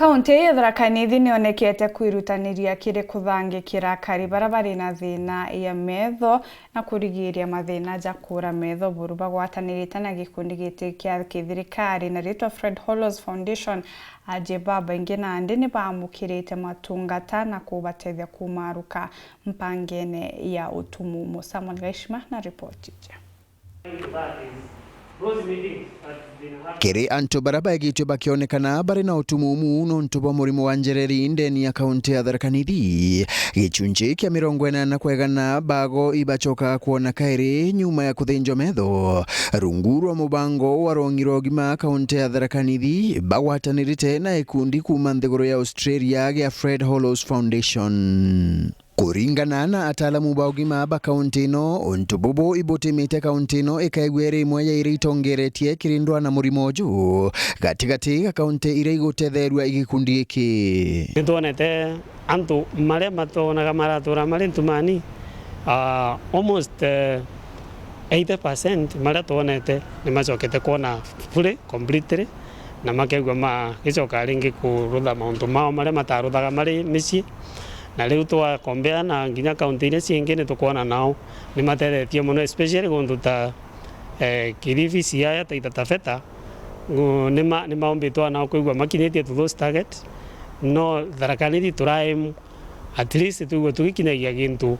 Kaunti ya Tharaka Nithi nĩonekete kwĩrutanĩria kĩrĩ kũthangĩkĩra akari bara barĩ na thĩna ya metho na kũrigĩrĩria mathĩna nja kũra metho bũrũ bagwatanĩrĩte na gĩkundi gĩtĩ kĩa gĩthirikari na rĩtwa Fred Hollows Foundation. Baba ingĩ na andĩ nĩbamũkĩrĩte matungata na kũbateithia kumaruka mpangene ya ũtumumu. Samuel Gaishima na ripoti nje. Kiri antu baraba egitwe bakionekana bari na utumumu nontu bwa murimu wa njereri ndeni ya kaunti ya Tharaka Nithi. Gichunji kia 40 kwegana bago ibachoka kuona kairi nyuma ya kuthinjwa metho. Rungu rwa mubango wa rongiro gima kaunti ya Tharaka Nithi bagwatanirite na ikundi kuma nthiguru ya Australia ya Fred Hollows Foundation. Kuringana na ataalamu ba ugima ba kaunti ino, ontububu ibutimite kaunti ino ikaigwere imwe ya iritongeretie kirindwa na murimo juu gatigati kaunti ire iguthetherwa igikundi iki. Nituonete antu maria matonaga maratura mari ntumani almost 80% maria tuonete ni macokete kuona fully completely na makegwa magicoka ringi kurutha mauntu mao maria mataruthaga mari micii na riu twakombea na nginya kaunti iria ciingi ni tukuona nao ni matethetie muno especially gundu ta Kilifi, Siaya, Taita Taveta ni maombitwa nao kuigwa makinyitie to those target no Tharaka Nithi turaim at least tugikinyagia gintu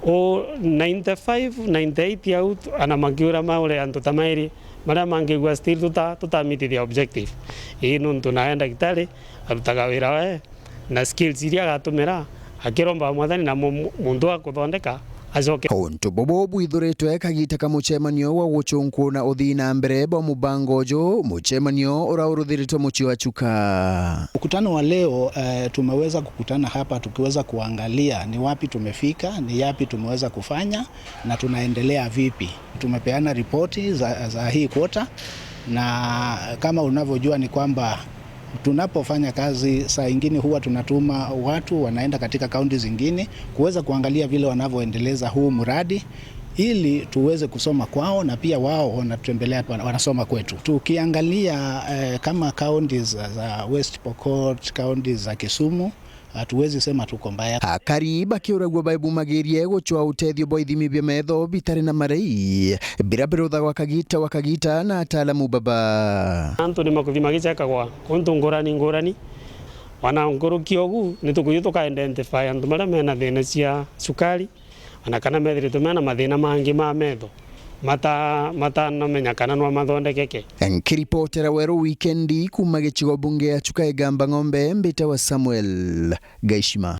o 95-98 out ana mangiura maure antu tamairi maria mangigwa still tutamiti the objective ino tunaenda kitale arutaga wira we na skills iria gatumira akiromba mwathani na mundu wa kuthondeka ajoke. Onto bobo bwithuritwe kagita kamuchemanio wa guchunku na uthina mbere bo mubango jo muchemanio urauruthiritwe muchi wa chuka. Mkutano wa leo tumeweza kukutana hapa tukiweza kuangalia ni wapi tumefika, ni yapi tumeweza kufanya na tunaendelea vipi. Tumepeana ripoti za hii kwota na kama unavyojua ni kwamba tunapofanya kazi saa ingine huwa tunatuma watu wanaenda katika kaunti zingine kuweza kuangalia vile wanavyoendeleza huu mradi ili tuweze kusoma kwao na pia wao wanatutembelea wanasoma kwetu. Tukiangalia kama kaunti za West Pokot, kaunti za Kisumu hatuwezi sema tuko mbaya. Akari bakiuragwa baibu magirie guchwa utethio bwa ithimi bya metho bitari na marei birabirutha wakagita na ataalamu baba. Antu ni makuthima gichekagwa kuntu ngurani wanangurukio ogu nitukuyu tuka-identify antu maria mena thina cia cukari ana kana methiritwe mena mathina mangi ma metho matanamenya kana no mathondekeke. Nkiripotera Weru Wikendi kuma gĩcigo bunge ya Chuka Igamba Ng'ombe mbita wa Samuel Gaishima.